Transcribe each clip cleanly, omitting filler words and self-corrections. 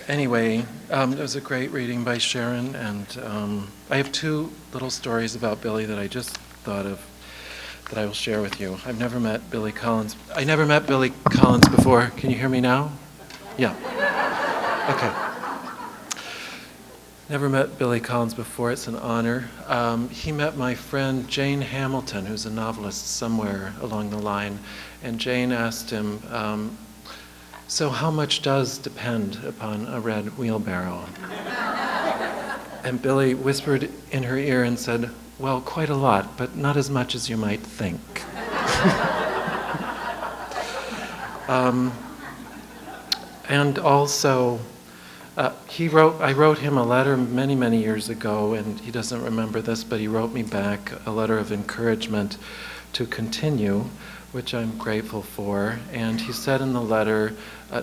Anyway, it was a great reading by Sharon, and I have two little stories about Billy that I just thought of that I will share with you. I've never met Billy Collins. I never met Billy Collins before. Can you hear me now? Yeah. Okay. Never met Billy Collins before. It's an honor. He met my friend Jane Hamilton, who's a novelist somewhere along the line, and Jane asked him, so how much does depend upon a red wheelbarrow? And Billy whispered in her ear and said, well, quite a lot, but not as much as you might think. And also, I wrote him a letter many, many years ago, and he doesn't remember this, but he wrote me back a letter of encouragement to continue, which I'm grateful for. And he said in the letter,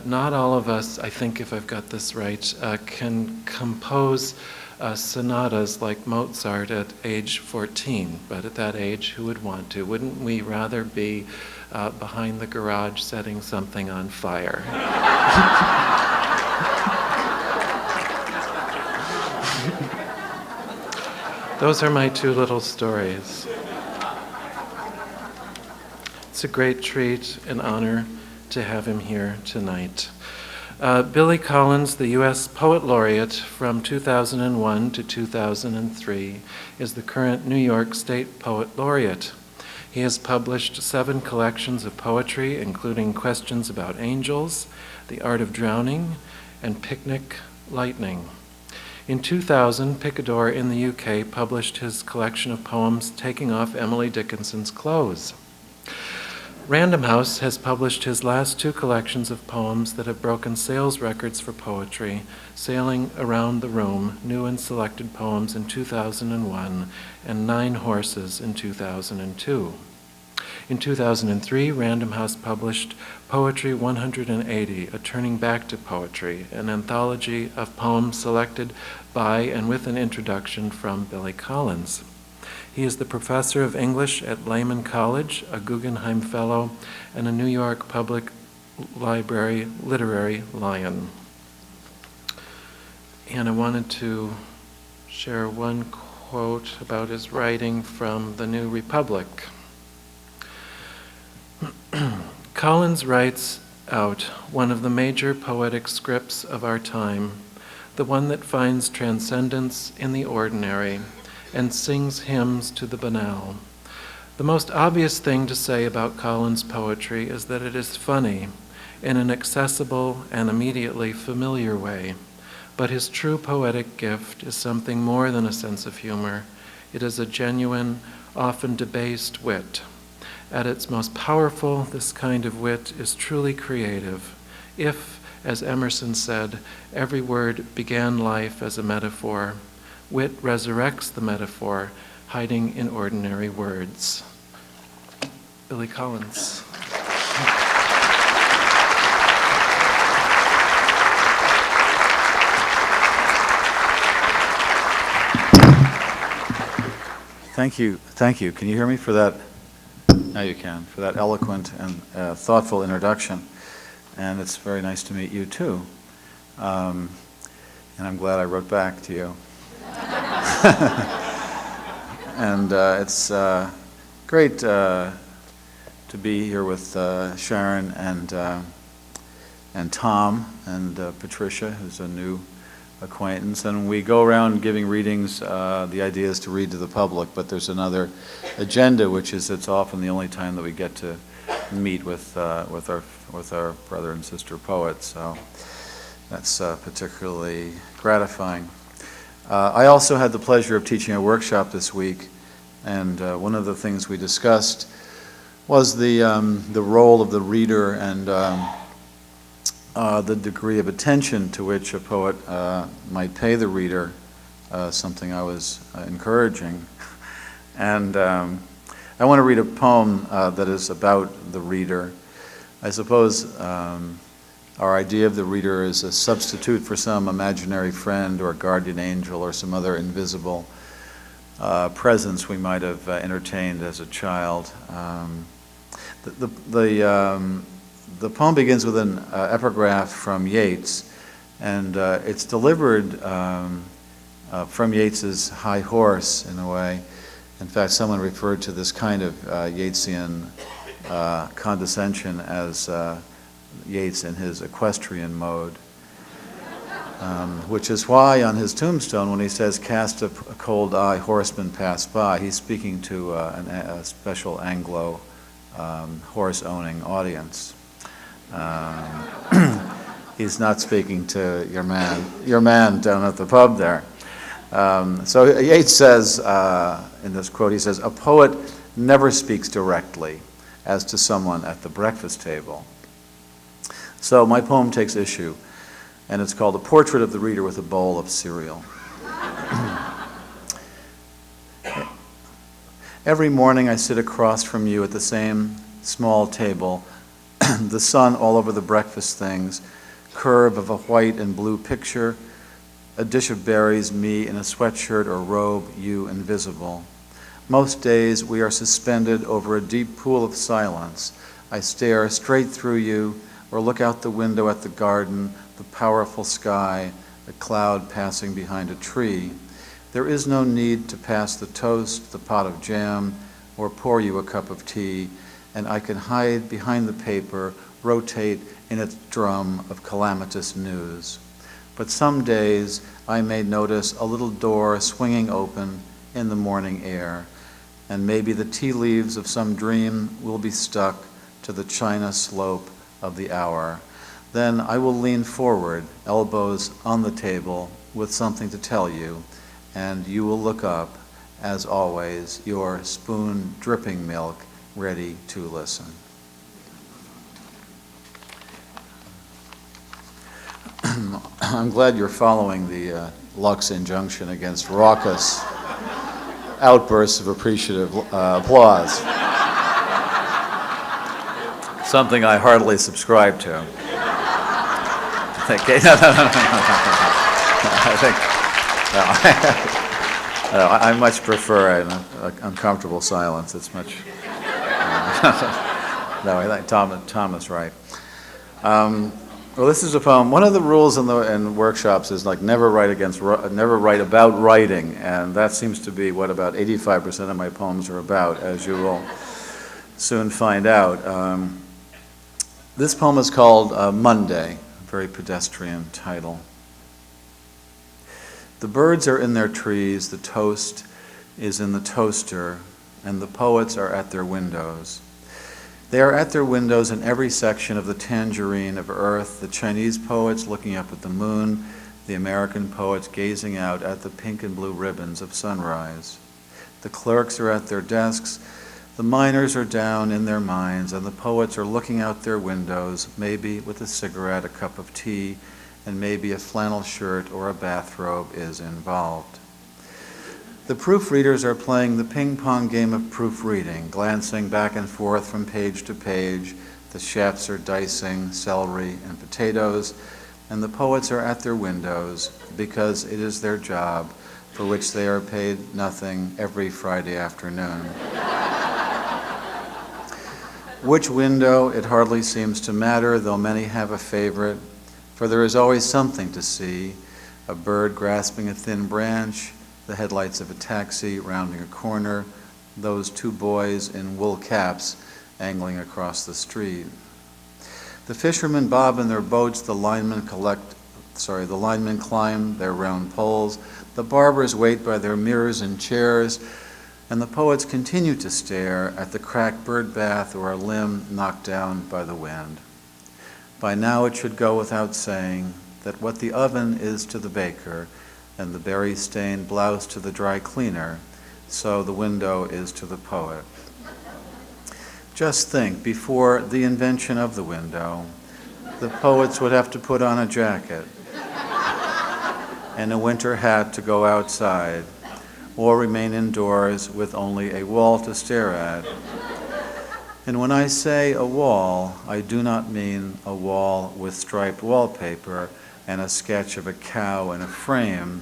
not all of us, I think if I've got this right, can compose sonatas like Mozart at age 14, but at that age, who would want to? Wouldn't we rather be behind the garage setting something on fire? Those are my two little stories. It's a great treat and honor to have him here tonight. Billy Collins, the U.S. Poet Laureate from 2001 to 2003, is the current New York State Poet Laureate. He has published 7 collections of poetry, including Questions About Angels, The Art of Drowning, and Picnic Lightning. In 2000, Picador in the UK published his collection of poems, Taking Off Emily Dickinson's Clothes. Random House has published his last 2 collections of poems that have broken sales records for poetry, Sailing Around the Room, New and Selected Poems in 2001, and 9 Horses in 2002. In 2003, Random House published Poetry 180, A Turning Back to Poetry, an anthology of poems selected by and with an introduction from Billy Collins. He is the professor of English at Lehman College, a Guggenheim Fellow, and a New York Public Library Literary Lion. And I wanted to share one quote about his writing from The New Republic. Collins writes out one of the major poetic scripts of our time, the one that finds transcendence in the ordinary and sings hymns to the banal. The most obvious thing to say about Collins' poetry is that it is funny in an accessible and immediately familiar way, but his true poetic gift is something more than a sense of humor. It is a genuine, often debased wit. At its most powerful, this kind of wit is truly creative. If, as Emerson said, every word began life as a metaphor, wit resurrects the metaphor, hiding in ordinary words. Billy Collins. Thank you. Can you hear me for that? Now you can, for that eloquent and thoughtful introduction. And it's very nice to meet you too. And I'm glad I wrote back to you. And it's great to be here with Sharon and Tom and Patricia, who's a new acquaintance. And we go around giving readings. The idea is to read to the public, but there's another agenda, which is it's often the only time that we get to meet with our brother and sister poets. So that's particularly gratifying. I also had the pleasure of teaching a workshop this week, and one of the things we discussed was the role of the reader and the degree of attention to which a poet might pay the reader, something I was encouraging. And I want to read a poem that is about the reader. I suppose our idea of the reader is a substitute for some imaginary friend or guardian angel or some other invisible presence we might have entertained as a child. The poem begins with an epigraph from Yeats, And it's delivered from Yeats's high horse, in a way. In fact, someone referred to this kind of Yeatsian condescension as Yeats in his equestrian mode. Which is why on his tombstone, when he says, "Cast a cold eye, horsemen pass by," he's speaking to a special Anglo horse-owning audience. He's not speaking to your man down at the pub there. So Yeats says, in this quote, he says, "A poet never speaks directly as to someone at the breakfast table." So my poem takes issue, and it's called "A Portrait of the Reader with a Bowl of Cereal." Every morning I sit across from you at the same small table, the sun all over the breakfast things, curve of a white and blue picture, a dish of berries, me in a sweatshirt or robe, you invisible. Most days we are suspended over a deep pool of silence. I stare straight through you or look out the window at the garden, the powerful sky, a cloud passing behind a tree. There is no need to pass the toast, the pot of jam, or pour you a cup of tea, and I can hide behind the paper, rotate in its drum of calamitous news. But some days I may notice a little door swinging open in the morning air, and maybe the tea leaves of some dream will be stuck to the china slope of the hour. Then I will lean forward, elbows on the table, with something to tell you, and you will look up, as always, your spoon dripping milk, ready to listen. I'm glad you're following the Lux injunction against raucous outbursts of appreciative applause. Something I heartily subscribe to. I much prefer an uncomfortable silence. It's much. No, I think Tom is right. Well, this is a poem. One of the rules in workshops is like never write about writing, and that seems to be what about 85% of my poems are about, as you will soon find out. This poem is called Monday, a very pedestrian title. The birds are in their trees, the toast is in the toaster, and the poets are at their windows. They are at their windows in every section of the tangerine of earth, the Chinese poets looking up at the moon, the American poets gazing out at the pink and blue ribbons of sunrise. The clerks are at their desks, the miners are down in their mines, and the poets are looking out their windows, maybe with a cigarette, a cup of tea, and maybe a flannel shirt or a bathrobe is involved. The proofreaders are playing the ping-pong game of proofreading, glancing back and forth from page to page. The chefs are dicing celery and potatoes, and the poets are at their windows because it is their job, for which they are paid nothing every Friday afternoon. Which window, it hardly seems to matter, though many have a favorite, for there is always something to see, a bird grasping a thin branch, the headlights of a taxi rounding a corner, those two boys in wool caps angling across the street. The fishermen bob in their boats, the linemen climb their round poles, the barbers wait by their mirrors and chairs, and the poets continue to stare at the cracked bird bath or a limb knocked down by the wind. By now it should go without saying that what the oven is to the baker and the berry-stained blouse to the dry cleaner, so the window is to the poet. Just think, before the invention of the window, the poets would have to put on a jacket and a winter hat to go outside, or remain indoors with only a wall to stare at. And when I say a wall, I do not mean a wall with striped wallpaper and a sketch of a cow in a frame.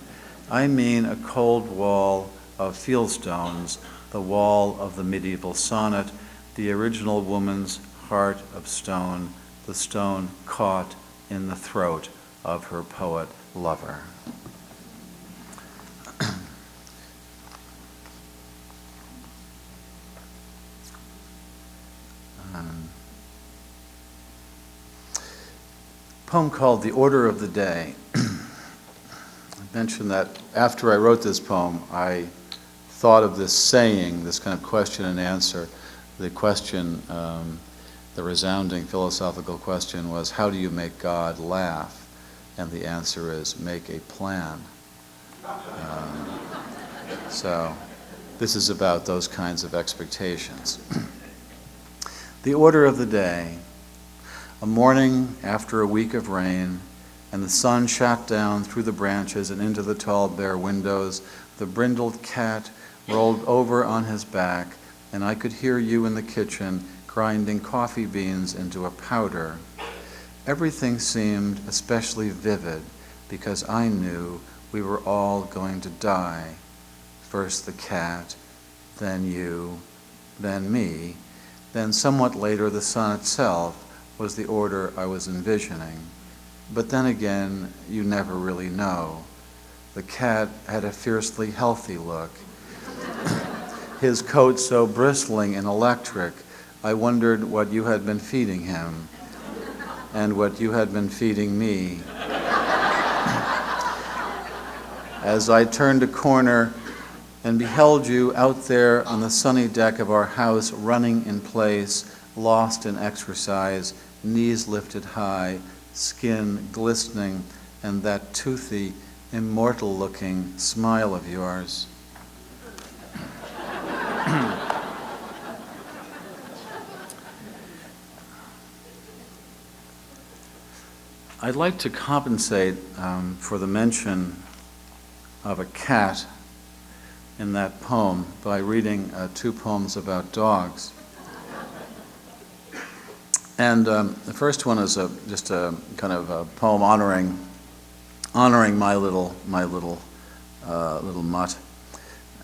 I mean a cold wall of fieldstones, the wall of the medieval sonnet, the original woman's heart of stone, the stone caught in the throat of her poet lover. Poem called The Order of the Day. I mentioned that after I wrote this poem, I thought of this saying, this kind of question and answer. The question, the resounding philosophical question was, how do you make God laugh? And the answer is, make a plan. So this is about those kinds of expectations. The order of the day. A morning after a week of rain, and the sun shot down through the branches and into the tall bare windows, the brindled cat rolled over on his back, and I could hear you in the kitchen grinding coffee beans into a powder. Everything seemed especially vivid because I knew we were all going to die. First the cat, then you, then me, then somewhat later the sun itself was the order I was envisioning. But then again, you never really know. The cat had a fiercely healthy look. His coat so bristling and electric, I wondered what you had been feeding him and what you had been feeding me. As I turned a corner and beheld you out there on the sunny deck of our house, running in place, lost in exercise, knees lifted high, skin glistening, and that toothy, immortal-looking smile of yours. I'd like to compensate for the mention of a cat in that poem by reading two poems about dogs. And the first one is just a kind of a poem honoring my little mutt.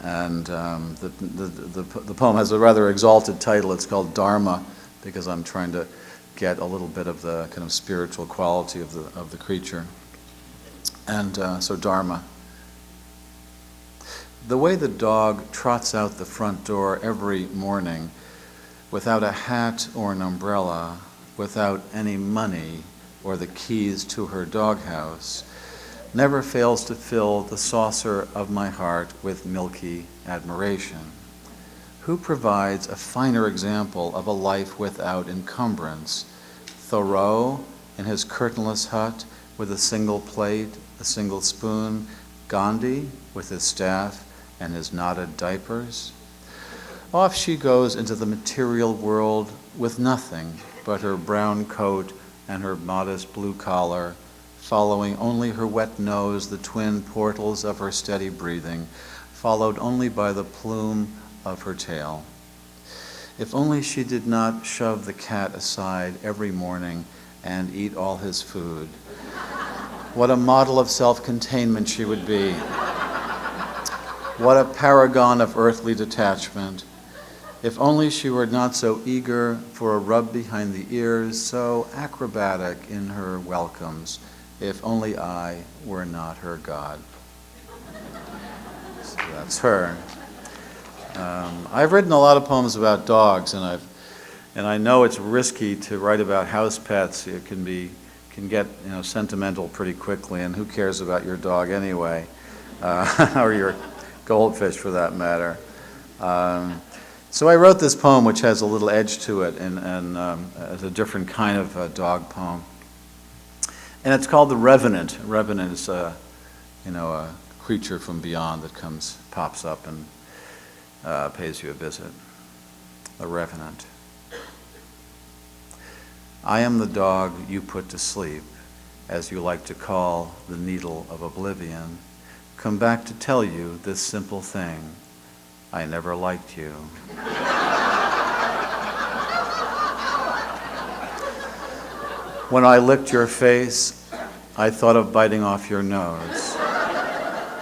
And the poem has a rather exalted title. It's called Dharma, because I'm trying to get a little bit of the kind of spiritual quality of the creature. And so Dharma. The way the dog trots out the front door every morning, without a hat or an umbrella, without any money or the keys to her doghouse, never fails to fill the saucer of my heart with milky admiration. Who provides a finer example of a life without encumbrance? Thoreau in his curtainless hut with a single plate, a single spoon, Gandhi with his staff and his knotted diapers? Off she goes into the material world with nothing but her brown coat and her modest blue collar, following only her wet nose, the twin portals of her steady breathing, followed only by the plume of her tail. If only she did not shove the cat aside every morning and eat all his food. What a model of self-containment she would be. What a paragon of earthly detachment. If only she were not so eager for a rub behind the ears, so acrobatic in her welcomes. If only I were not her God. So that's her. I've written a lot of poems about dogs, and I know it's risky to write about house pets. It can get sentimental pretty quickly, and who cares about your dog anyway, or your goldfish for that matter. So I wrote this poem, which has a little edge to it, and it's a different kind of dog poem. And it's called The Revenant. A revenant is a creature from beyond that pops up and pays you a visit. The Revenant. I am the dog you put to sleep, as you like to call the needle of oblivion. Come back to tell you this simple thing. I never liked you. When I licked your face, I thought of biting off your nose.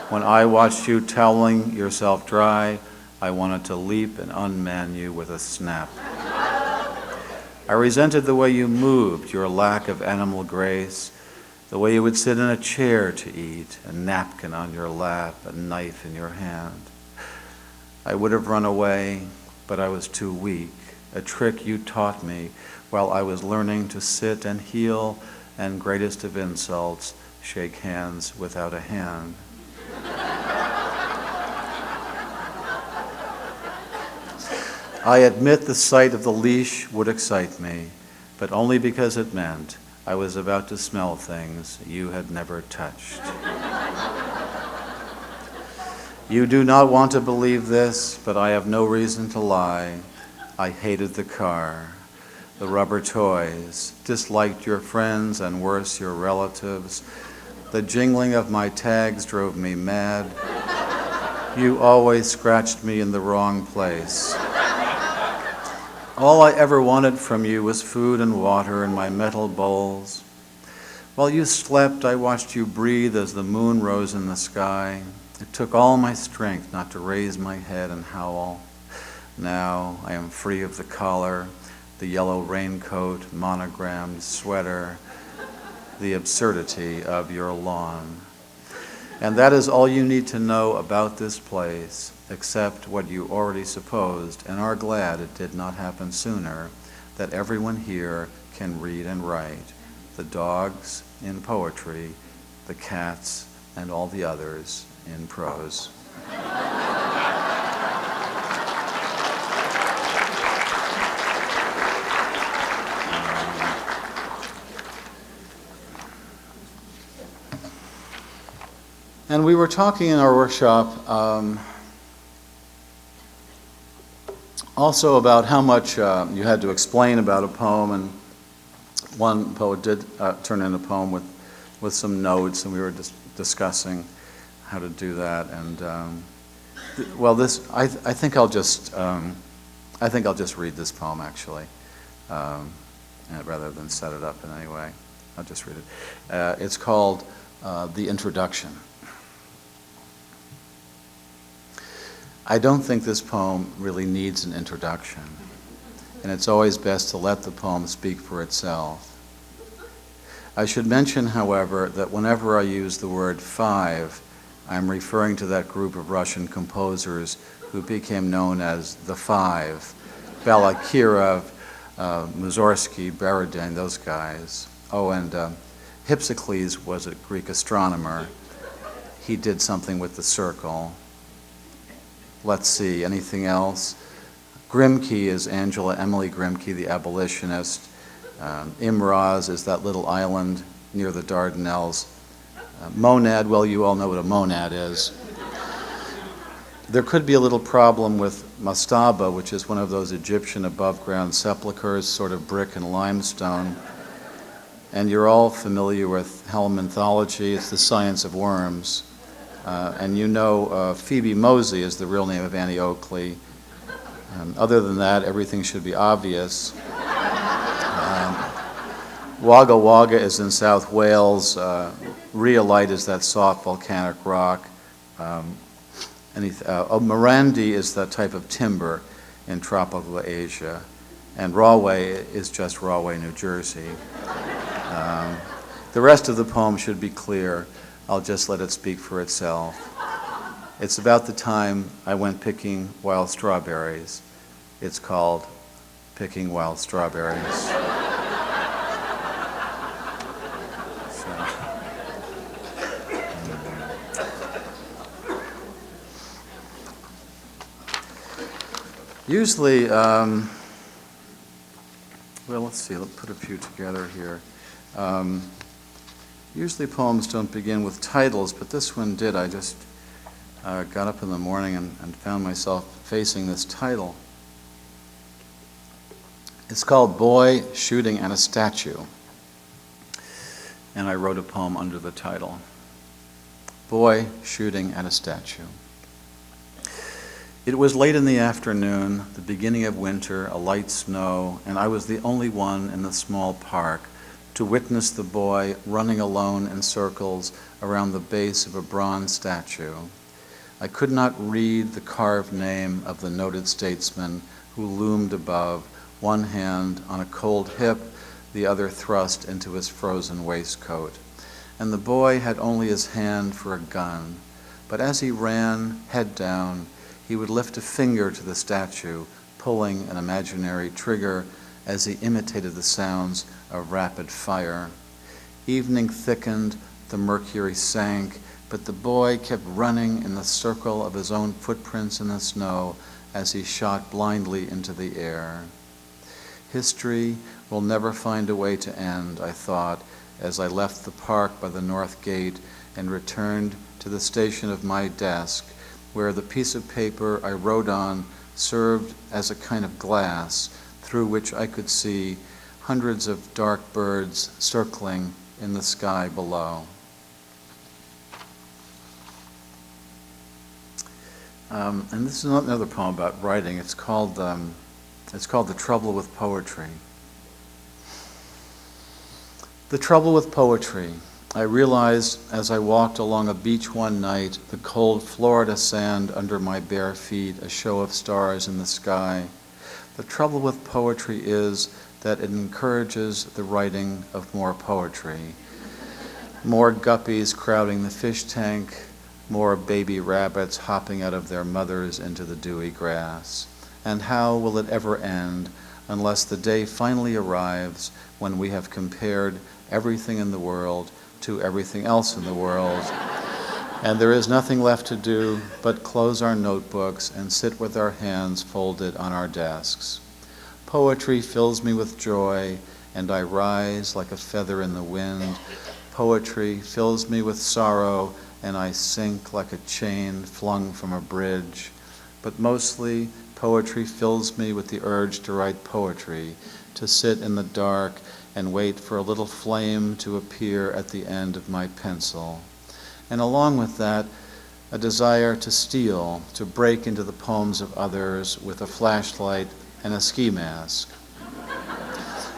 When I watched you toweling yourself dry, I wanted to leap and unman you with a snap. I resented the way you moved, your lack of animal grace, the way you would sit in a chair to eat, a napkin on your lap, a knife in your hand. I would have run away, but I was too weak, a trick you taught me while I was learning to sit and heal, and greatest of insults, shake hands without a hand. I admit the sight of the leash would excite me, but only because it meant I was about to smell things you had never touched. You do not want to believe this, but I have no reason to lie. I hated the car, the rubber toys, disliked your friends and worse, your relatives. The jingling of my tags drove me mad. You always scratched me in the wrong place. All I ever wanted from you was food and water in my metal bowls. While you slept, I watched you breathe as the moon rose in the sky. It took all my strength not to raise my head and howl. Now I am free of the collar, the yellow raincoat, monogrammed sweater, the absurdity of your lawn. And that is all you need to know about this place, except what you already supposed and are glad it did not happen sooner, that everyone here can read and write, the dogs in poetry, the cats and all the others in prose. And we were talking in our workshop also about how much you had to explain about a poem, and one poet did turn in a poem with some notes, and we were just discussing how to do that. And well, this I think I'll just read this poem actually, rather than set it up in any way. I'll just read it. It's called The Introduction. I don't think this poem really needs an introduction, and it's always best to let the poem speak for itself. I should mention, however, that whenever I use the word five, I'm referring to that group of Russian composers who became known as the Five, Balakirev, Mussorgsky, Borodin, those guys. Oh, and Hypsicles was a Greek astronomer. He did something with the circle. Let's see, anything else? Grimke is Angela Emily Grimke, the abolitionist. Imraz is that little island near the Dardanelles. Monad, well, you all know what a monad is. There could be a little problem with mastaba, which is one of those Egyptian above-ground sepulchres, sort of brick and limestone. And you're all familiar with helminthology. It's the science of worms. And you know Phoebe Mosey is the real name of Annie Oakley. Other than that, everything should be obvious. Wagga Wagga is in South Wales. Rhyolite is that soft volcanic rock. Morandi is that type of timber in tropical Asia. And Rahway is just Rahway, New Jersey. The rest of the poem should be clear. I'll just let it speak for itself. It's about the time I went picking wild strawberries. It's called Picking Wild Strawberries. Usually, well, let's see, let's put a few together here. Usually poems don't begin with titles, but this one did. I just got up in the morning and found myself facing this title. It's called Boy Shooting at a Statue, and I wrote a poem under the title. Boy Shooting at a Statue. It was late in the afternoon, the beginning of winter, a light snow, and I was the only one in the small park to witness the boy running alone in circles around the base of a bronze statue. I could not read the carved name of the noted statesman who loomed above, one hand on a cold hip, the other thrust into his frozen waistcoat. and the boy had only his hand for a gun. But as he ran, head down, he would lift a finger to the statue, pulling an imaginary trigger as he imitated the sounds of rapid fire. Evening thickened, the mercury sank, but the boy kept running in the circle of his own footprints in the snow as he shot blindly into the air. History will never find a way to end, I thought, as I left the park by the north gate and returned to the station of my desk, where the piece of paper I wrote on served as a kind of glass through which I could see hundreds of dark birds circling in the sky below. And this is another poem about writing. It's called The Trouble with Poetry. The trouble with poetry. I realized as I walked along a beach one night, the cold Florida sand under my bare feet, a show of stars in the sky. The trouble with poetry is that it encourages the writing of more poetry. More guppies crowding the fish tank, more baby rabbits hopping out of their mothers into the dewy grass. And how will it ever end unless the day finally arrives when we have compared everything in the world to everything else in the world, and there is nothing left to do but close our notebooks and sit with our hands folded on our desks. Poetry fills me with joy, and I rise like a feather in the wind. Poetry fills me with sorrow, and I sink like a chain flung from a bridge. But mostly, poetry fills me with the urge to write poetry, to sit in the dark and wait for a little flame to appear at the end of my pencil. And along with that, a desire to steal, to break into the poems of others with a flashlight and a ski mask.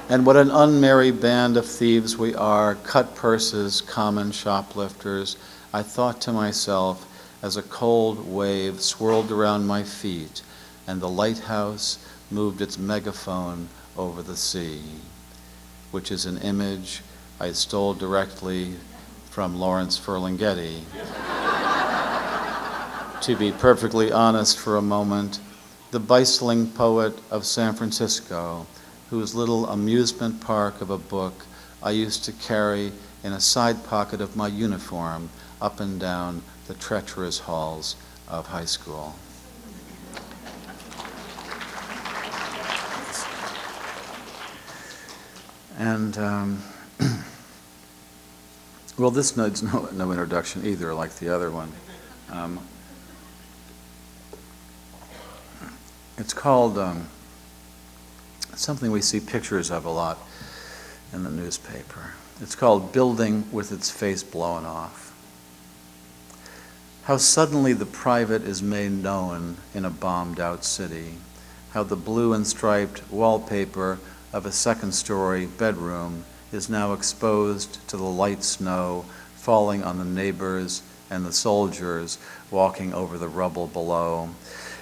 And what an unmerry band of thieves we are, cut purses, common shoplifters, I thought to myself as a cold wave swirled around my feet and the lighthouse moved its megaphone over the sea, which is an image I stole directly from Lawrence Ferlinghetti. To be perfectly honest for a moment, the bustling poet of San Francisco, whose little amusement park of a book I used to carry in a side pocket of my uniform up and down the treacherous halls of high school. And, well, this needs no introduction either, like the other one. It's called, something we see pictures of a lot in the newspaper. It's called Building with Its Face Blown Off. How suddenly the private is made known in a bombed-out city. How the blue and striped wallpaper of a second-story bedroom is now exposed to the light snow falling on the neighbors and the soldiers walking over the rubble below,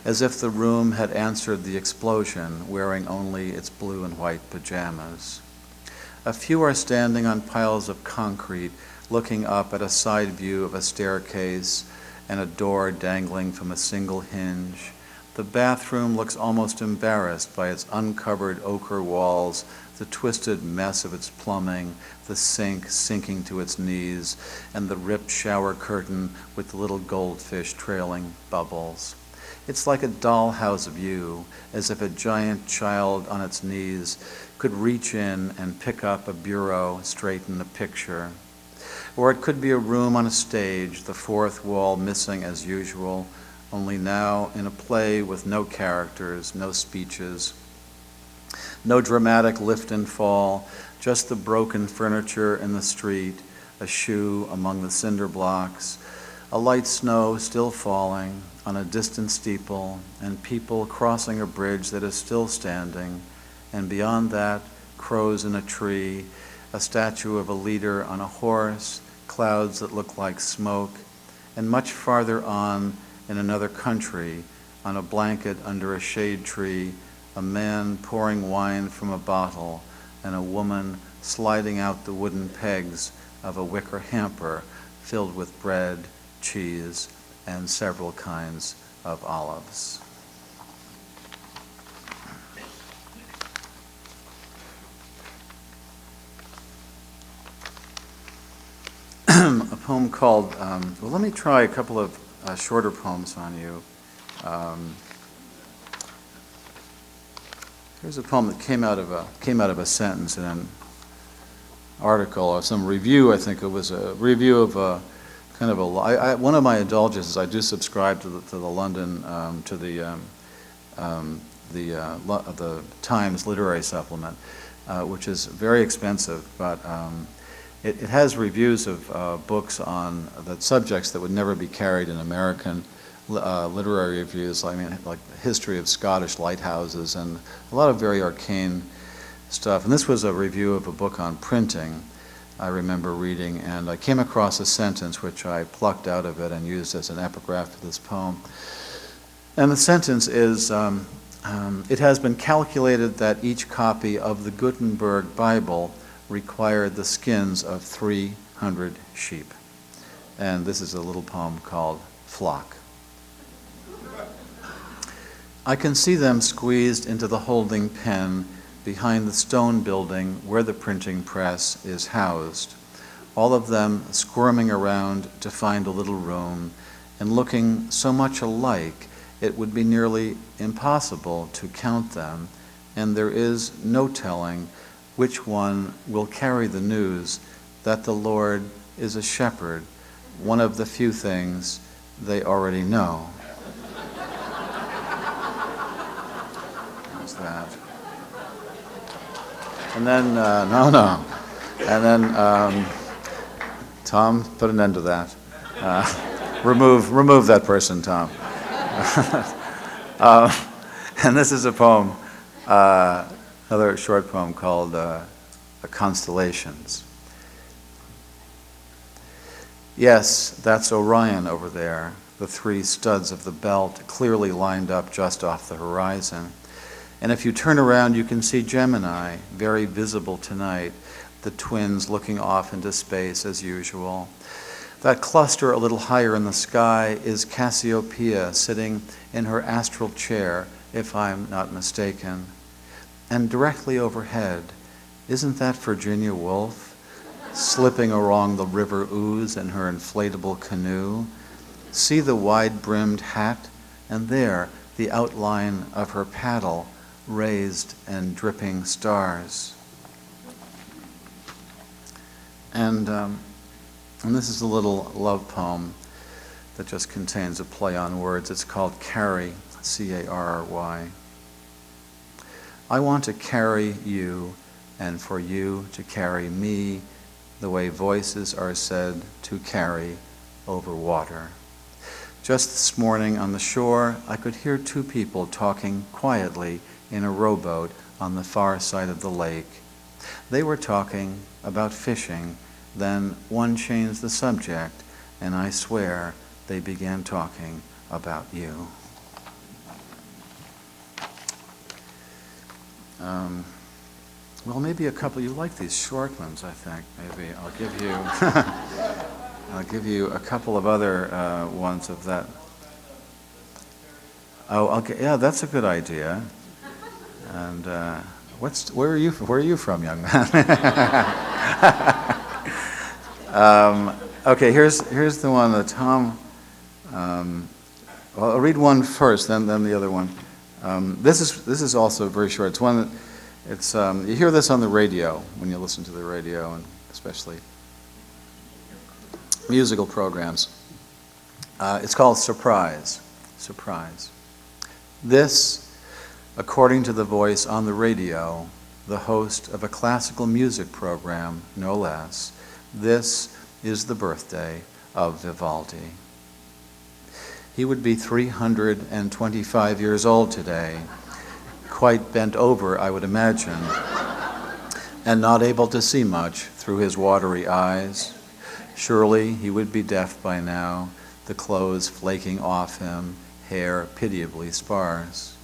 as if the room had answered the explosion wearing only its blue and white pajamas. A few are standing on piles of concrete, looking up at a side view of a staircase and a door dangling from a single hinge. The bathroom looks almost embarrassed by its uncovered ochre walls, the twisted mess of its plumbing, the sink sinking to its knees, and the ripped shower curtain with the little goldfish trailing bubbles. It's like a dollhouse view, as if a giant child on its knees could reach in and pick up a bureau, straighten a picture. Or it could be a room on a stage, the fourth wall missing as usual, only now in a play with no characters, no speeches, no dramatic lift and fall, just the broken furniture in the street, a shoe among the cinder blocks, a light snow still falling on a distant steeple, and people crossing a bridge that is still standing, and beyond that, crows in a tree, a statue of a leader on a horse, clouds that look like smoke, and much farther on, in another country, on a blanket under a shade tree, a man pouring wine from a bottle, and a woman sliding out the wooden pegs of a wicker hamper filled with bread, cheese, and several kinds of olives. A poem called, well, let me try a couple of shorter poems on you. Here's a poem that came out of a sentence in an article or some review. I think it was a review of a kind of a. One of my indulgences, I do subscribe to the London to the Times literary supplement, which is very expensive, but it has reviews of books on the subjects that would never be carried in American literary reviews. I mean, like the history of Scottish lighthouses and a lot of very arcane stuff. And this was a review of a book on printing I remember reading, and I came across a sentence which I plucked out of it and used as an epigraph for this poem. And the sentence is, it has been calculated that each copy of the Gutenberg Bible required the skins of 300 sheep. And this is a little poem called Flock. I can see them squeezed into the holding pen behind the stone building where the printing press is housed, all of them squirming around to find a little room and looking so much alike it would be nearly impossible to count them, and there is no telling which one will carry the news that the Lord is a shepherd, one of the few things they already know. How's that? And then, And then, Tom, put an end to that. Remove that person, Tom. And this is a poem, another short poem called Constellations. Yes, that's Orion over there, the three studs of the belt clearly lined up just off the horizon. And if you turn around, you can see Gemini, very visible tonight, the twins looking off into space as usual. That cluster a little higher in the sky is Cassiopeia sitting in her astral chair, if I'm not mistaken. And directly overhead, isn't that Virginia Woolf slipping along the river Ouse in her inflatable canoe? See the wide-brimmed hat, and there the outline of her paddle, raised and dripping stars. And this is a little love poem that just contains a play on words. It's called Carrie, C-A-R-R-Y. I want to carry you, and for you to carry me, the way voices are said to carry over water. Just this morning on the shore, I could hear two people talking quietly in a rowboat on the far side of the lake. They were talking about fishing. Then one changed the subject, and I swear they began talking about you. Well, maybe a couple. You like these short ones, I think. Maybe I'll give you. I'll give you a couple of other ones of that. Oh, okay. Yeah, that's a good idea. And where are you from, young man? Okay, here's the one that Tom. Well, I'll read one first, then the other one. This is also very short. It's one that you hear this on the radio when you listen to the radio, and especially musical programs. It's called Surprise. Surprise. This, according to the voice on the radio, the host of a classical music program, no less, this is the birthday of Vivaldi. He would be 325 years old today, quite bent over, I would imagine, and not able to see much through his watery eyes. Surely he would be deaf by now, the clothes flaking off him, hair pitiably sparse.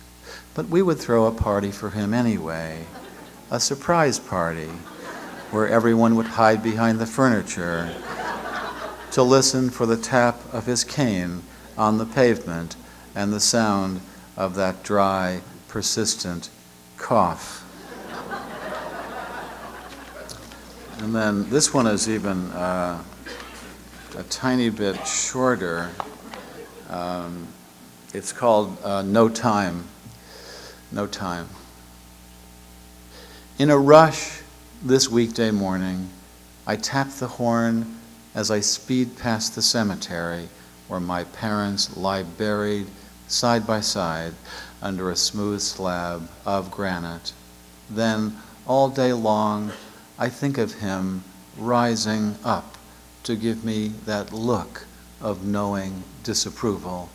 But we would throw a party for him anyway, a surprise party, where everyone would hide behind the furniture to listen for the tap of his cane on the pavement and the sound of that dry, persistent cough. And then this one is even a tiny bit shorter. It's called No Time. No Time. In a rush this weekday morning, I tap the horn as I speed past the cemetery where my parents lie buried side by side under a smooth slab of granite. Then, all day long, I think of him rising up to give me that look of knowing disapproval,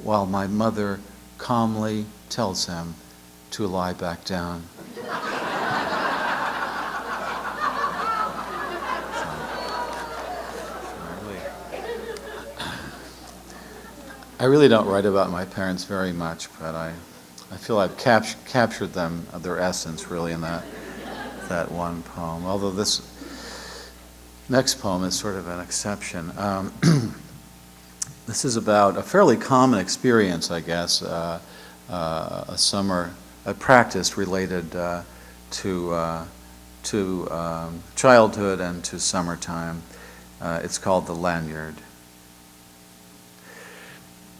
while my mother calmly tells him to lie back down. I really don't write about my parents very much, but I feel I've captured them, their essence, really, in that one poem. Although this next poem is sort of an exception. This is about a fairly common experience, I guess, a practice related to childhood and to summertime. It's called the Lanyard.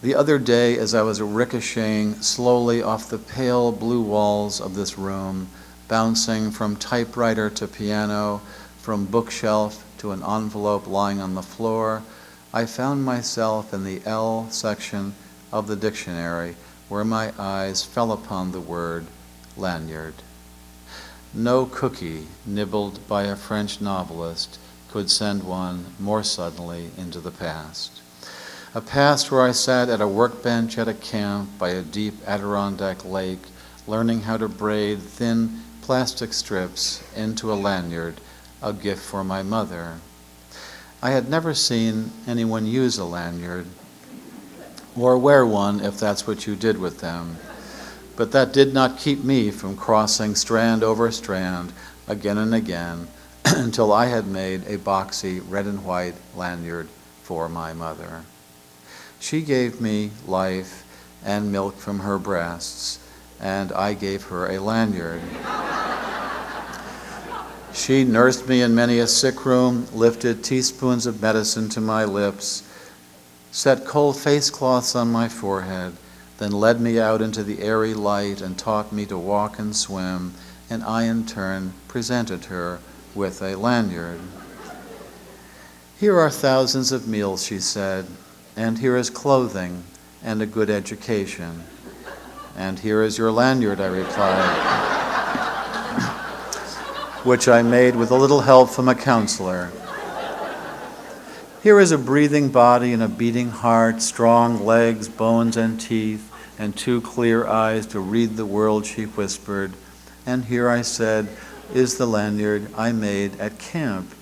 The other day, as I was ricocheting slowly off the pale blue walls of this room, bouncing from typewriter to piano, from bookshelf to an envelope lying on the floor, I found myself in the L section of the dictionary where my eyes fell upon the word lanyard. No cookie nibbled by a French novelist could send one more suddenly into the past. A past where I sat at a workbench at a camp by a deep Adirondack lake, learning how to braid thin plastic strips into a lanyard, a gift for my mother. I had never seen anyone use a lanyard, or wear one if that's what you did with them. But that did not keep me from crossing strand over strand again and again until I had made a boxy red and white lanyard for my mother. She gave me life and milk from her breasts, and I gave her a lanyard. She nursed me in many a sick room, lifted teaspoons of medicine to my lips, set cold face cloths on my forehead, then led me out into the airy light and taught me to walk and swim, and I in turn presented her with a lanyard. Here are thousands of meals, she said, and here is clothing and a good education. And here is your lanyard, I replied, which I made with a little help from a counselor. Here is a breathing body and a beating heart, strong legs, bones and teeth, and 2 clear eyes to read the world, she whispered. And here, I said, is the lanyard I made at camp.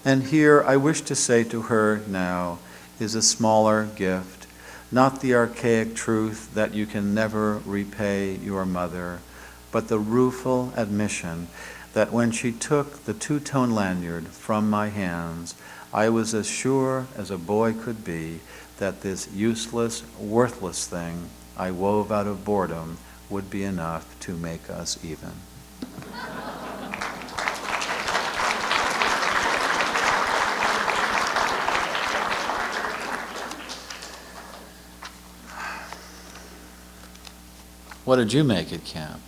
And here I wish to say to her now is a smaller gift, not the archaic truth that you can never repay your mother, but the rueful admission that when she took the 2-tone lanyard from my hands, I was as sure as a boy could be that this useless, worthless thing I wove out of boredom would be enough to make us even. What did you make at camp?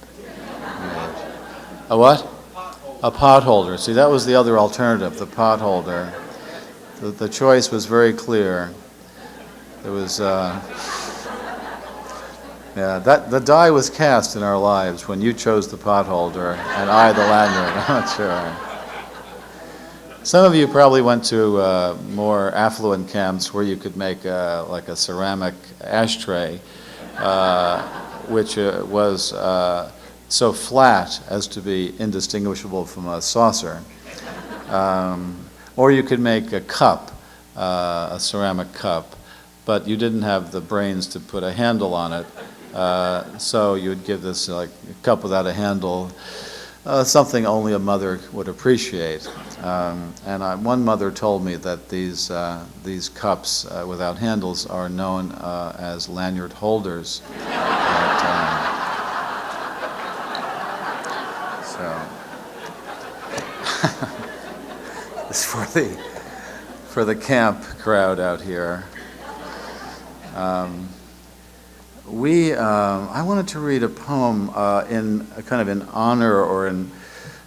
A what? A pot holder. See, that was the other alternative, the pot holder. The choice was very clear. There was, the die was cast in our lives when you chose the pot holder and I the lanyard. I'm not sure. Some of you probably went to more affluent camps where you could make like a ceramic ashtray, which was so flat as to be indistinguishable from a saucer. Or you could make a cup, a ceramic cup, but you didn't have the brains to put a handle on it. So you would give this like a cup without a handle something only a mother would appreciate. One mother told me that these cups without handles are known as lanyard holders. It's for the camp crowd out here. I wanted to read a poem in honor or in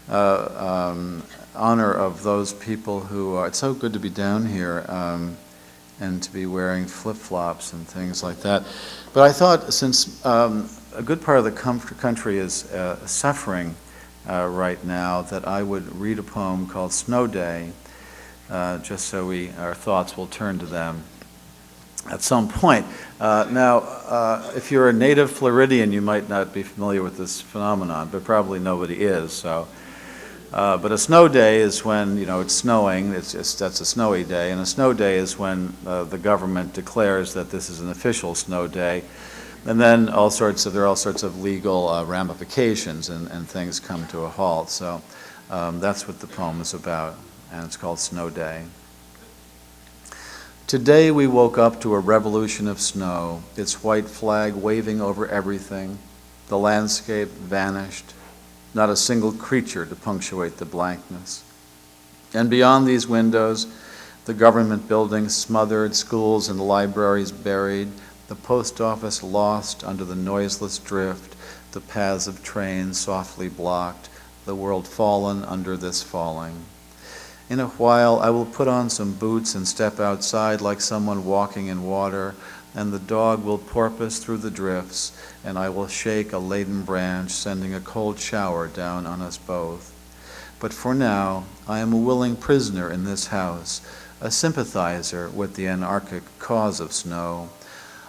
honor of those people who are. It's so good to be down here and to be wearing flip-flops and things like that. But I thought, since a good part of the country is suffering right now, that I would read a poem called Snow Day, just so our thoughts will turn to them at some point. Now, if you're a native Floridian, you might not be familiar with this phenomenon, but probably nobody is. So, but a snow day is when it's snowing. That's a snowy day, and a snow day is when the government declares that this is an official snow day, and then there are all sorts of legal ramifications, and things come to a halt. So that's what the poem is about, and it's called Snow Day. Today we woke up to a revolution of snow, its white flag waving over everything. The landscape vanished, not a single creature to punctuate the blankness. And beyond these windows, the government buildings smothered, schools and libraries buried, the post office lost under the noiseless drift, the paths of trains softly blocked, the world fallen under this falling. In a while, I will put on some boots and step outside like someone walking in water, and the dog will porpoise through the drifts, and I will shake a laden branch, sending a cold shower down on us both. But for now, I am a willing prisoner in this house, a sympathizer with the anarchic cause of snow.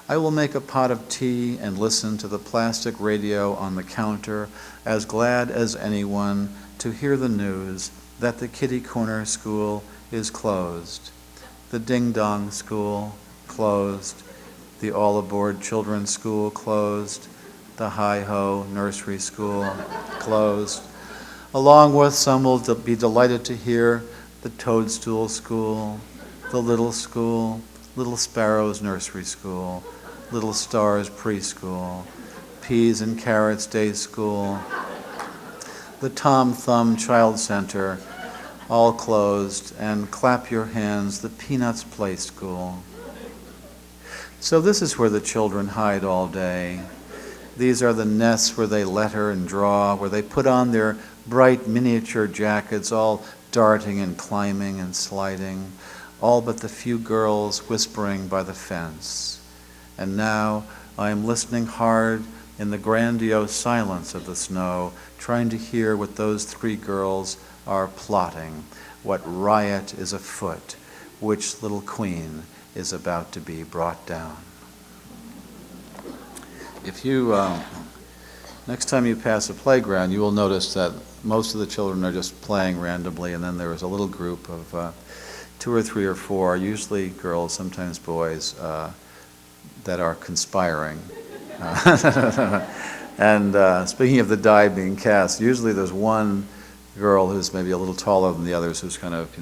I will make a pot of tea and listen to the plastic radio on the counter, as glad as anyone to hear the news that the Kitty Corner School is closed, the Ding Dong School closed, the All Aboard Children's School closed, the Hi Ho Nursery School closed. Along with some will be delighted to hear the Toadstool School, the Little School, Little Sparrows Nursery School, Little Stars Preschool, Peas and Carrots Day School, the Tom Thumb Child Center, all closed, and clap your hands, the Peanuts Play School. So this is where the children hide all day. These are the nests where they letter and draw, where they put on their bright miniature jackets, all darting and climbing and sliding, all but the few girls whispering by the fence. And now I am listening hard in the grandiose silence of the snow, trying to hear what those three girls are plotting, what riot is afoot, which little queen is about to be brought down. If you, next time you pass a playground, you will notice that most of the children are just playing randomly, and then there is a little group of 2 or 3 or 4, usually girls, sometimes boys, that are conspiring. And speaking of the die being cast, usually there's one girl who's maybe a little taller than the others who's kind of,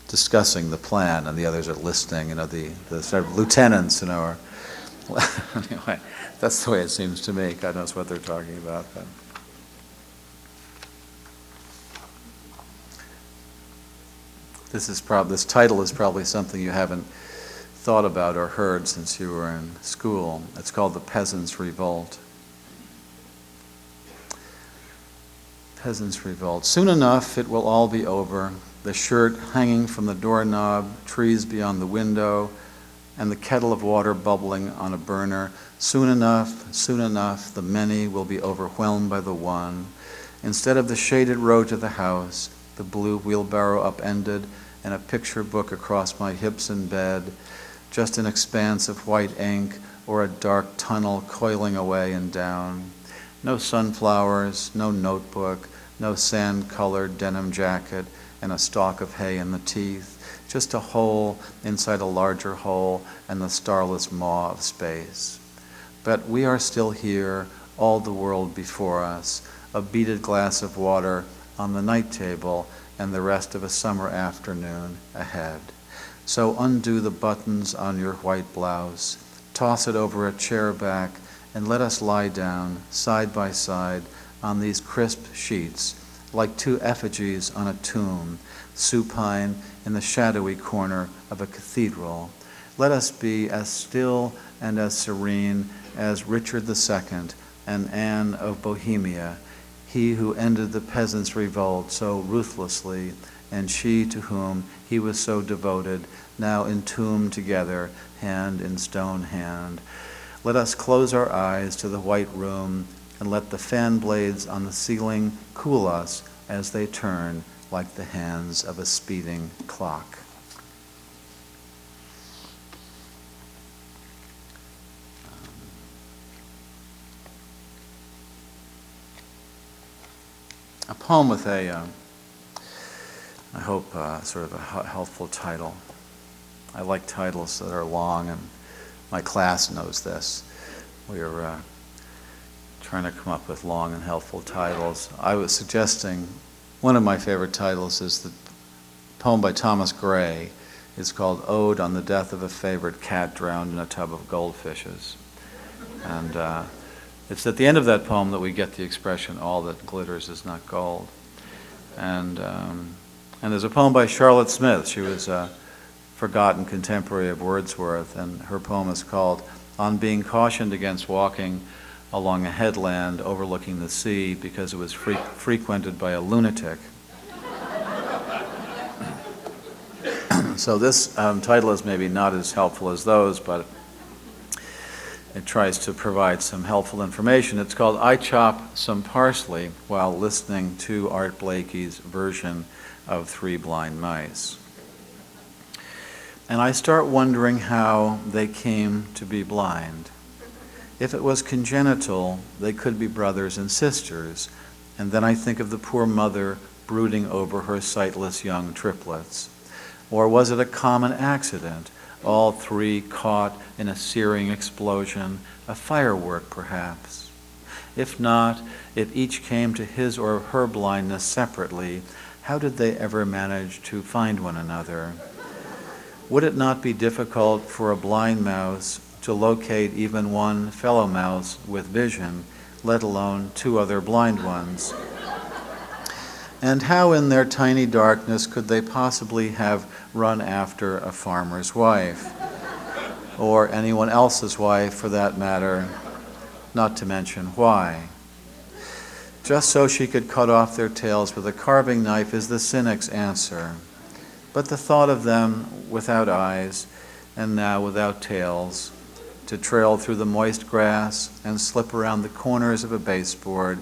discussing the plan, and the others are listening, the sort of lieutenants, or anyway, that's the way it seems to me. God knows what they're talking about. But. This title is probably something you haven't thought about or heard since you were in school. It's called the Peasants Revolt. Peasants Revolt. Soon enough, it will all be over. The shirt hanging from the doorknob, trees beyond the window, and the kettle of water bubbling on a burner. Soon enough, the many will be overwhelmed by the one. Instead of the shaded road to the house, the blue wheelbarrow upended, and a picture book across my hips in bed, just an expanse of white ink or a dark tunnel coiling away and down. No sunflowers, no notebook, no sand-colored denim jacket, and a stalk of hay in the teeth, just a hole inside a larger hole and the starless maw of space. But we are still here, all the world before us, a beaded glass of water on the night table, and the rest of a summer afternoon ahead. So undo the buttons on your white blouse, toss it over a chair back, and let us lie down, side by side, on these crisp sheets, like two effigies on a tomb, supine in the shadowy corner of a cathedral. Let us be as still and as serene as Richard II and Anne of Bohemia, he who ended the Peasants' Revolt so ruthlessly, and she to whom he was so devoted, now entombed together, hand in stone hand. Let us close our eyes to the white room and let the fan blades on the ceiling cool us as they turn like the hands of a speeding clock. A poem with I hope, sort of a helpful title. I like titles that are long, and my class knows this. We're trying to come up with long and helpful titles. I was suggesting one of my favorite titles is the poem by Thomas Gray. It's called Ode on the Death of a Favorite Cat Drowned in a Tub of Goldfishes. And it's at the end of that poem that we get the expression, all that glitters is not gold. And there's a poem by Charlotte Smith. She was a forgotten contemporary of Wordsworth, and her poem is called On Being Cautioned Against Walking Along a Headland Overlooking the Sea because it was frequented by a lunatic. So this title is maybe not as helpful as those, but it tries to provide some helpful information. It's called I Chop Some Parsley While Listening to Art Blakey's version of Three Blind Mice. And I start wondering how they came to be blind. If it was congenital, they could be brothers and sisters. And then I think of the poor mother brooding over her sightless young triplets. Or was it a common accident? All three caught in a searing explosion, a firework perhaps. If not, if each came to his or her blindness separately, how did they ever manage to find one another? Would it not be difficult for a blind mouse to locate even one fellow mouse with vision, let alone two other blind ones? And how in their tiny darkness could they possibly have run after a farmer's wife, or anyone else's wife for that matter, not to mention why? Just so she could cut off their tails with a carving knife is the cynic's answer. But the thought of them without eyes, and now without tails, to trail through the moist grass and slip around the corners of a baseboard,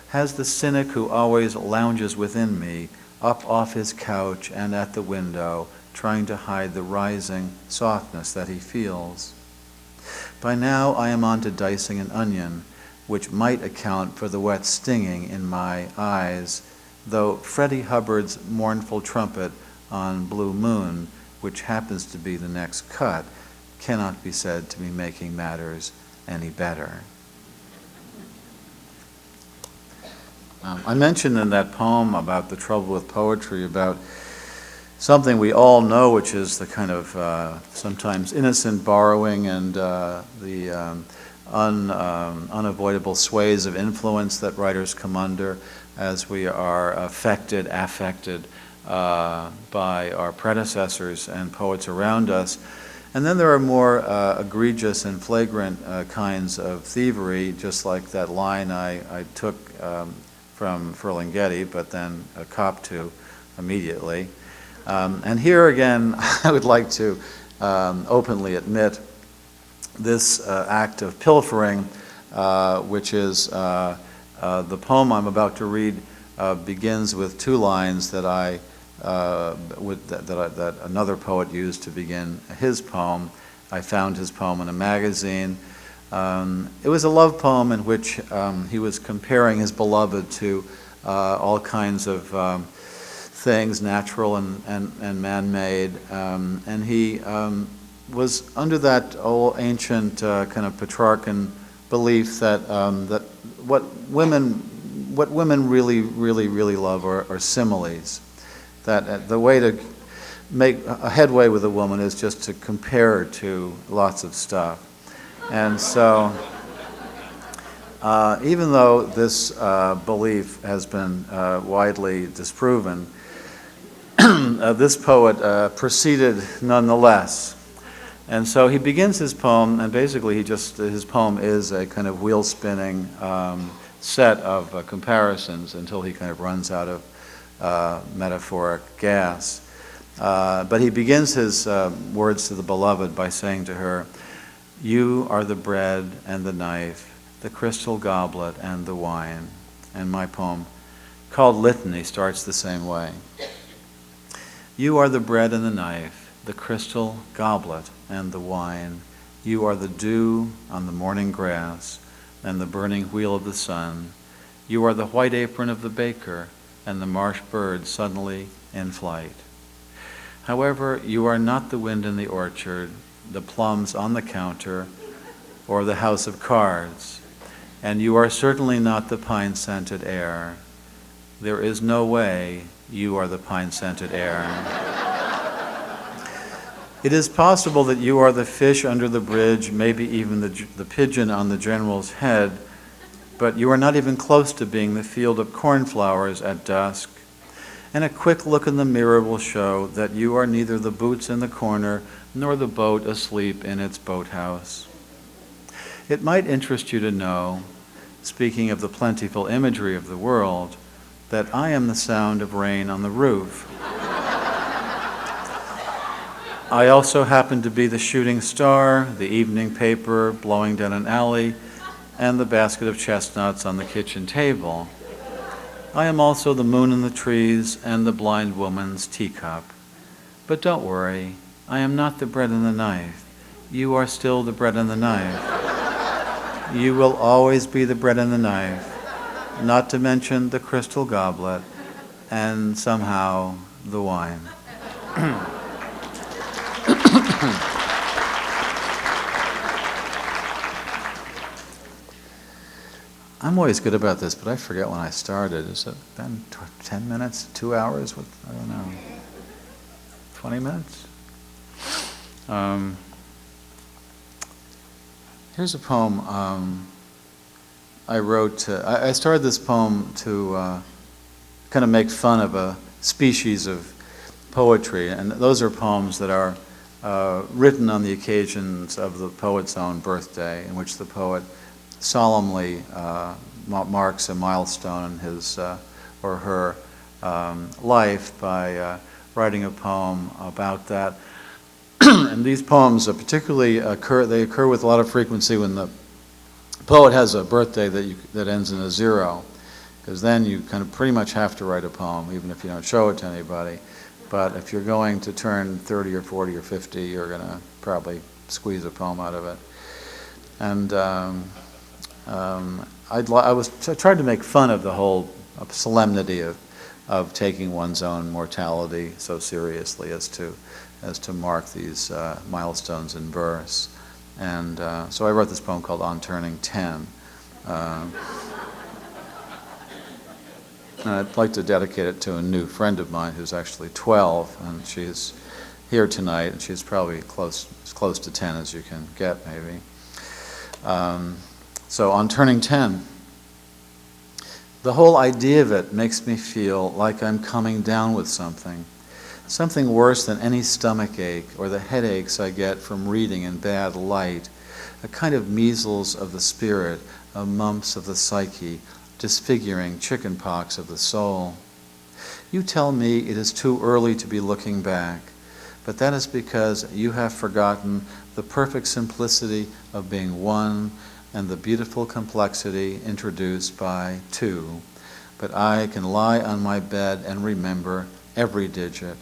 has the cynic who always lounges within me up off his couch and at the window, trying to hide the rising softness that he feels. By now I am on to dicing an onion, which might account for the wet stinging in my eyes, though Freddie Hubbard's mournful trumpet on Blue Moon, which happens to be the next cut, cannot be said to be making matters any better. I mentioned in that poem about the trouble with poetry, about something we all know, which is the kind of sometimes innocent borrowing and the unavoidable sways of influence that writers come under as we are affected by our predecessors and poets around us. And then there are more egregious and flagrant kinds of thievery, just like that line I took from Ferlinghetti, but then copped to immediately. And here again, I would like to openly admit this act of pilfering, which is the poem I'm about to read, begins with two lines that that another poet used to begin his poem. I found his poem in a magazine. It was a love poem in which he was comparing his beloved to all kinds of things, natural and man-made, and he was under that old ancient kind of Petrarchan belief that that what women what women really, really, really love are similes. That the way to make a headway with a woman is just to compare her to lots of stuff. And so, even though this belief has been widely disproven, this poet proceeded nonetheless. And so he begins his poem, and basically his poem is a kind of wheel-spinning set of comparisons until he kind of runs out of metaphoric gas. But he begins his words to the beloved by saying to her, "You are the bread and the knife, the crystal goblet and the wine." And my poem, called Litany, starts the same way. You are the bread and the knife, the crystal goblet and the wine. You are the dew on the morning grass and the burning wheel of the sun. You are the white apron of the baker and the marsh bird suddenly in flight. However, you are not the wind in the orchard, the plums on the counter, or the house of cards. And you are certainly not the pine-scented air. There is no way you are the pine-scented air. It is possible that you are the fish under the bridge, maybe even the pigeon on the general's head, but you are not even close to being the field of cornflowers at dusk. And a quick look in the mirror will show that you are neither the boots in the corner nor the boat asleep in its boathouse. It might interest you to know, speaking of the plentiful imagery of the world, that I am the sound of rain on the roof. I also happen to be the shooting star, the evening paper blowing down an alley, and the basket of chestnuts on the kitchen table. I am also the moon in the trees and the blind woman's teacup. But don't worry, I am not the bread and the knife. You are still the bread and the knife. You will always be the bread and the knife, not to mention the crystal goblet and somehow the wine. I'm always good about this, but I forget when I started. Has it been 10 minutes, 2 hours? I don't know. 20 minutes? Here's a poem I wrote. I started this poem to kind of make fun of a species of poetry, and those are poems that are written on the occasions of the poet's own birthday, in which the poet solemnly marks a milestone in his or her life by writing a poem about that. And these poems particularly occur with a lot of frequency when the poet has a birthday that ends in a 0, because then you kind of pretty much have to write a poem, even if you don't show it to anybody. But if you're going to turn 30 or 40 or 50, you're going to probably squeeze a poem out of it. And I tried to make fun of the whole solemnity of taking one's own mortality so seriously as to mark these milestones in verse. And so I wrote this poem called On Turning 10. And I'd like to dedicate it to a new friend of mine who's actually 12, and she's here tonight, and she's probably as close to 10 as you can get, maybe. So on turning 10, the whole idea of it makes me feel like I'm coming down with something worse than any stomach ache or the headaches I get from reading in bad light, a kind of measles of the spirit, a mumps of the psyche, disfiguring chicken pox of the soul. You tell me it is too early to be looking back, but that is because you have forgotten the perfect simplicity of being one and the beautiful complexity introduced by 2. But I can lie on my bed and remember every digit.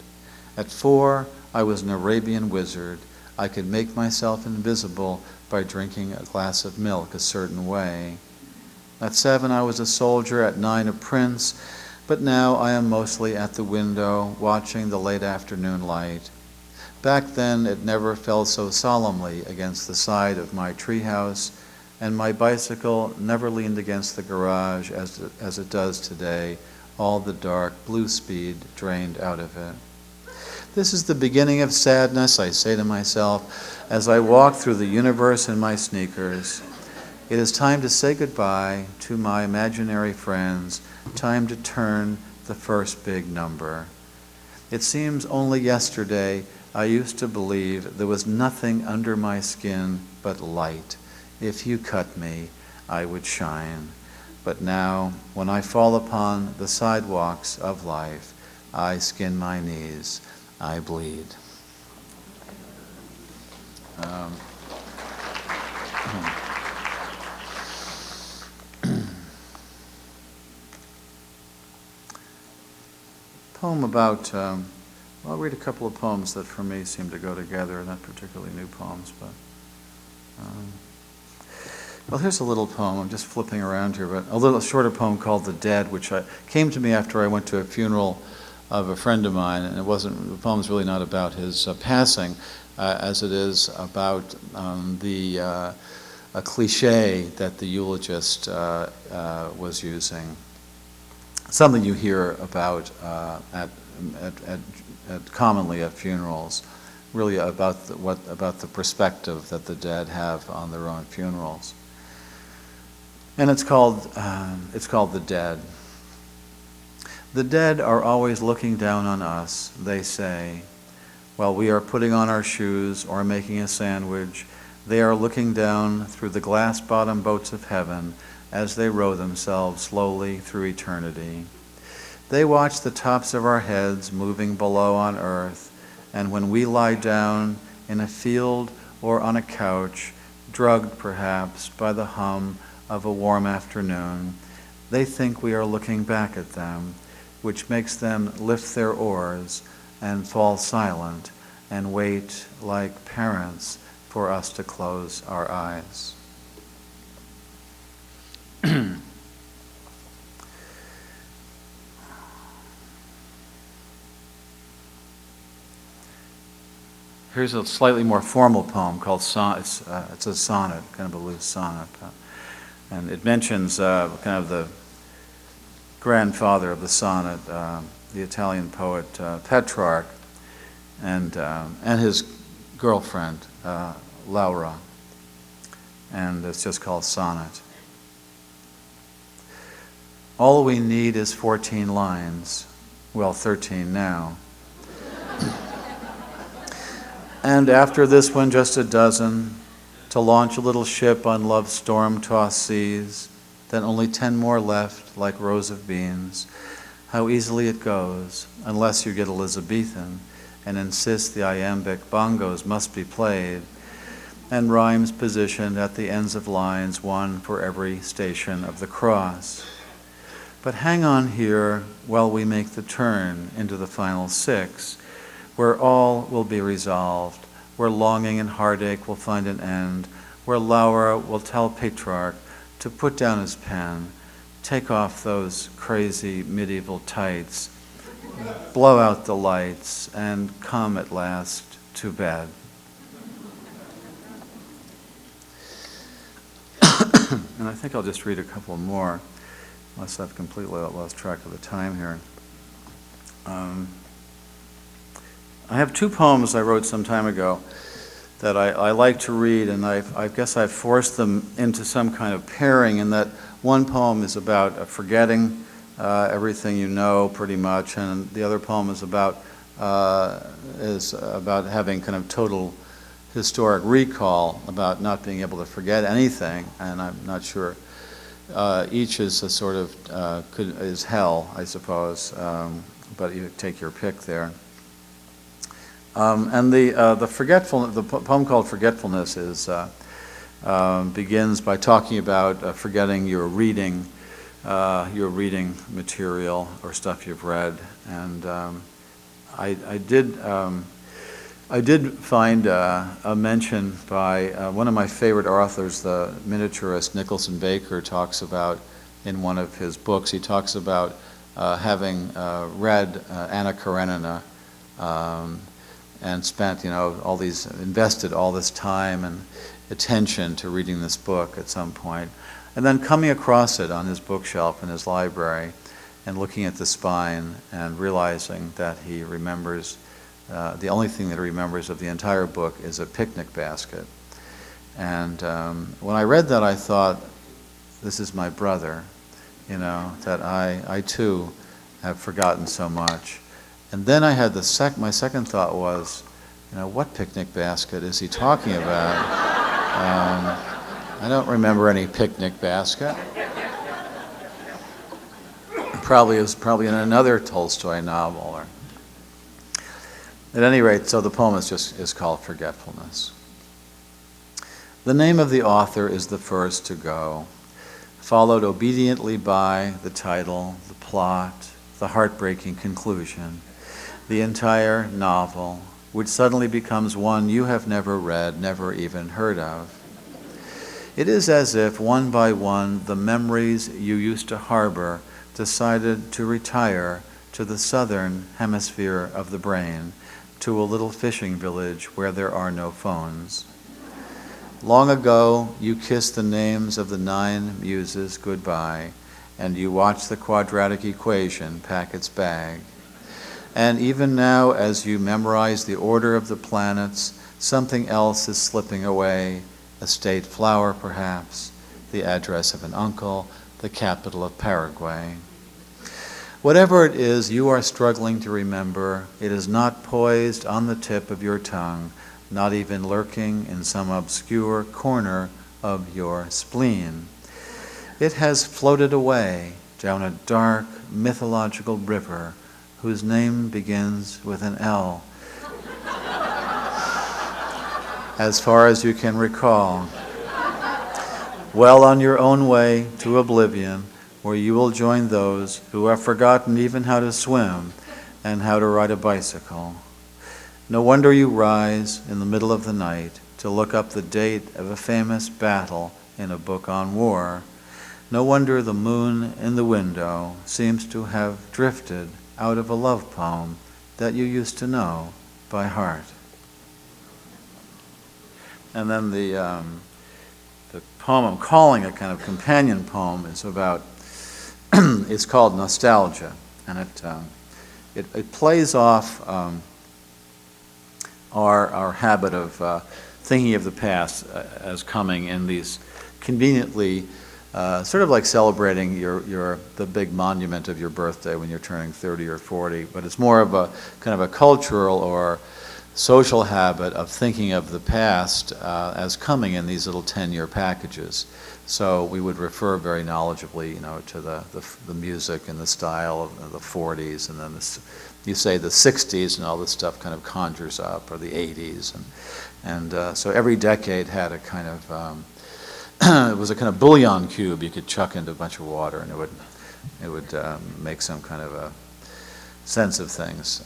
At 4, I was an Arabian wizard. I could make myself invisible by drinking a glass of milk a certain way. At 7, I was a soldier. At 9, a prince. But now I am mostly at the window, watching the late afternoon light. Back then, it never fell so solemnly against the side of my treehouse, and my bicycle never leaned against the garage as it does today, all the dark blue speed drained out of it. This is the beginning of sadness, I say to myself, as I walk through the universe in my sneakers. It is time to say goodbye to my imaginary friends, time to turn the first big number. It seems only yesterday I used to believe there was nothing under my skin but light. If you cut me, I would shine. But now, when I fall upon the sidewalks of life, I skin my knees, I bleed. Poem about, I'll read a couple of poems that for me seem to go together, not particularly new poems, but, well, here's a little poem, I'm just flipping around here, but a little shorter poem called The Dead, which came to me after I went to a funeral of a friend of mine, and the poem's really not about his passing, as it is about a cliche that the eulogist was using. Something you hear about commonly at funerals, really about the perspective that the dead have on their own funerals. And it's called The Dead. The dead are always looking down on us, they say. While we are putting on our shoes or making a sandwich, they are looking down through the glass-bottom boats of heaven as they row themselves slowly through eternity. They watch the tops of our heads moving below on earth, and when we lie down in a field or on a couch, drugged perhaps by the hum of a warm afternoon, they think we are looking back at them, which makes them lift their oars and fall silent and wait like parents for us to close our eyes. Here's a slightly more formal poem called Sonnet. It's a sonnet, kind of a loose sonnet. And it mentions kind of the grandfather of the sonnet, the Italian poet Petrarch, and his girlfriend, Laura. And it's just called Sonnet. All we need is 14 lines. Well, 13 now. And after this one, just a dozen, to launch a little ship on love's storm-tossed seas, then only 10 more left, like rows of beans. How easily it goes, unless you get Elizabethan and insist the iambic bongos must be played, and rhymes positioned at the ends of lines, one for every station of the cross. But hang on here while we make the turn into the final 6, where all will be resolved, where longing and heartache will find an end, where Laura will tell Petrarch to put down his pen, take off those crazy medieval tights, blow out the lights, and come at last to bed. And I think I'll just read a couple more, unless I've completely lost track of the time here. I have 2 poems I wrote some time ago that I like to read, and I guess I've forced them into some kind of pairing, in that one poem is about forgetting everything you know, pretty much, and the other poem is about having kind of total historic recall, about not being able to forget anything, and I'm not sure. Each is a sort of is hell, I suppose, but you take your pick there. And the poem called Forgetfulness begins by talking about forgetting your reading material or stuff you've read. And I did find a mention by one of my favorite authors, the miniaturist Nicholson Baker, talks about in one of his books. He talks about having read Anna Karenina. and spent, invested all this time and attention to reading this book at some point, and then coming across it on his bookshelf in his library and looking at the spine and realizing that he remembers, the only thing that he remembers of the entire book is a picnic basket. And when I read that, I thought, this is my brother, that I too have forgotten so much. And then I had my second thought was, what picnic basket is he talking about? I don't remember any picnic basket. It was probably in another Tolstoy novel. At any rate, so the poem is called Forgetfulness. The name of the author is the first to go, followed obediently by the title, the plot, the heartbreaking conclusion, the entire novel, which suddenly becomes one you have never read, never even heard of. It is as if, one by one, the memories you used to harbor decided to retire to the southern hemisphere of the brain, to a little fishing village where there are no phones. Long ago, you kissed the names of the 9 muses goodbye, and you watched the quadratic equation pack its bag. And even now, as you memorize the order of the planets, something else is slipping away, a state flower perhaps, the address of an uncle, the capital of Paraguay. Whatever it is you are struggling to remember, it is not poised on the tip of your tongue, not even lurking in some obscure corner of your spleen. It has floated away down a dark mythological river whose name begins with an L, as far as you can recall, well on your own way to oblivion, where you will join those who have forgotten even how to swim and how to ride a bicycle. No wonder you rise in the middle of the night to look up the date of a famous battle in a book on war. No wonder the moon in the window seems to have drifted out of a love poem that you used to know by heart. And then the poem I'm calling a kind of companion poem is about, it's called Nostalgia, and it plays off our habit of thinking of the past as coming in these conveniently, sort of like celebrating the big monument of your birthday when you're turning 30 or 40, but it's more of a kind of a cultural or social habit of thinking of the past as coming in these little 10-year packages. So we would refer very knowledgeably, to the music and the style of the 40s, and then you say the 60s, and all this stuff kind of conjures up, or the 80s, and so every decade had a kind of it was a kind of bouillon cube you could chuck into a bunch of water, and it would make some kind of a sense of things.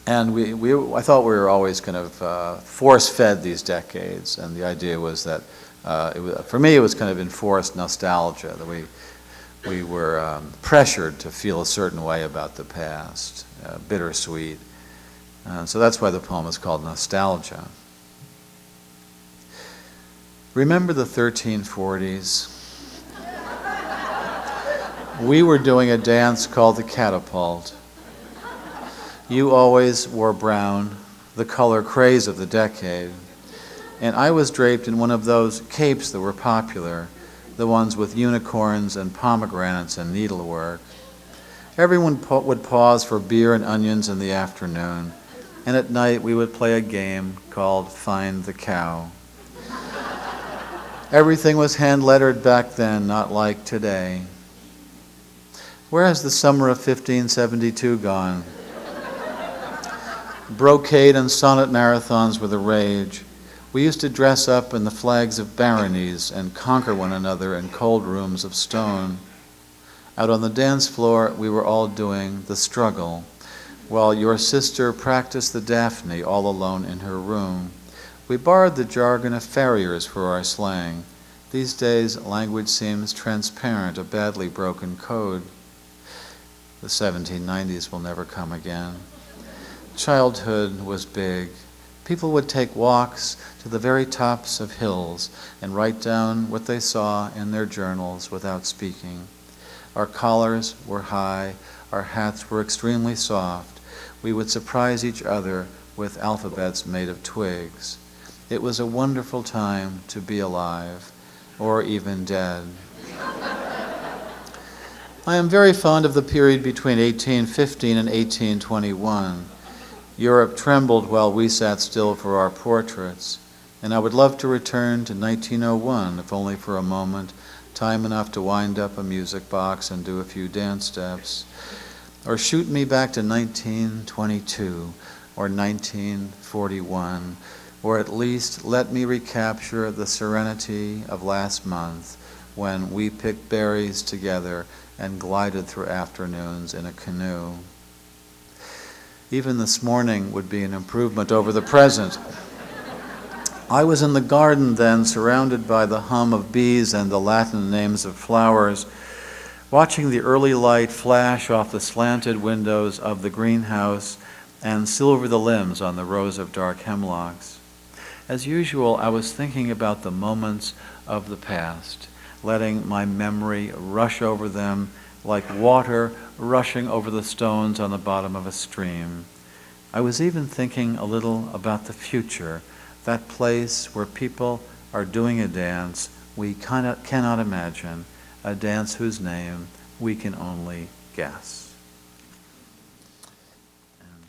And I thought we were always kind of force-fed these decades, and the idea was that for me it was kind of enforced nostalgia, that we were pressured to feel a certain way about the past, bittersweet. So that's why the poem is called Nostalgia. Remember the 1340s? We were doing a dance called the catapult. You always wore brown, the color craze of the decade, and I was draped in one of those capes that were popular, the ones with unicorns and pomegranates and needlework. Everyone would pause for beer and onions in the afternoon, and at night we would play a game called Find the Cow. Everything was hand-lettered back then, not like today. Where has the summer of 1572 gone? Brocade and sonnet marathons were the rage. We used to dress up in the flags of baronies and conquer one another in cold rooms of stone. Out on the dance floor, we were all doing the struggle, while your sister practiced the Daphne all alone in her room. We borrowed the jargon of farriers for our slang. These days, language seems transparent, a badly broken code. The 1790s will never come again. Childhood was big. People would take walks to the very tops of hills and write down what they saw in their journals without speaking. Our collars were high, our hats were extremely soft. We would surprise each other with alphabets made of twigs. It was a wonderful time to be alive, or even dead. I am very fond of the period between 1815 and 1821. Europe trembled while we sat still for our portraits, and I would love to return to 1901, if only for a moment, time enough to wind up a music box and do a few dance steps. Or shoot me back to 1922 or 1941, or at least let me recapture the serenity of last month when we picked berries together and glided through afternoons in a canoe. Even this morning would be an improvement over the present. I was in the garden then, surrounded by the hum of bees and the Latin names of flowers, watching the early light flash off the slanted windows of the greenhouse and silver the limbs on the rows of dark hemlocks. As usual, I was thinking about the moments of the past, letting my memory rush over them like water rushing over the stones on the bottom of a stream. I was even thinking a little about the future, that place where people are doing a dance we cannot imagine, a dance whose name we can only guess. And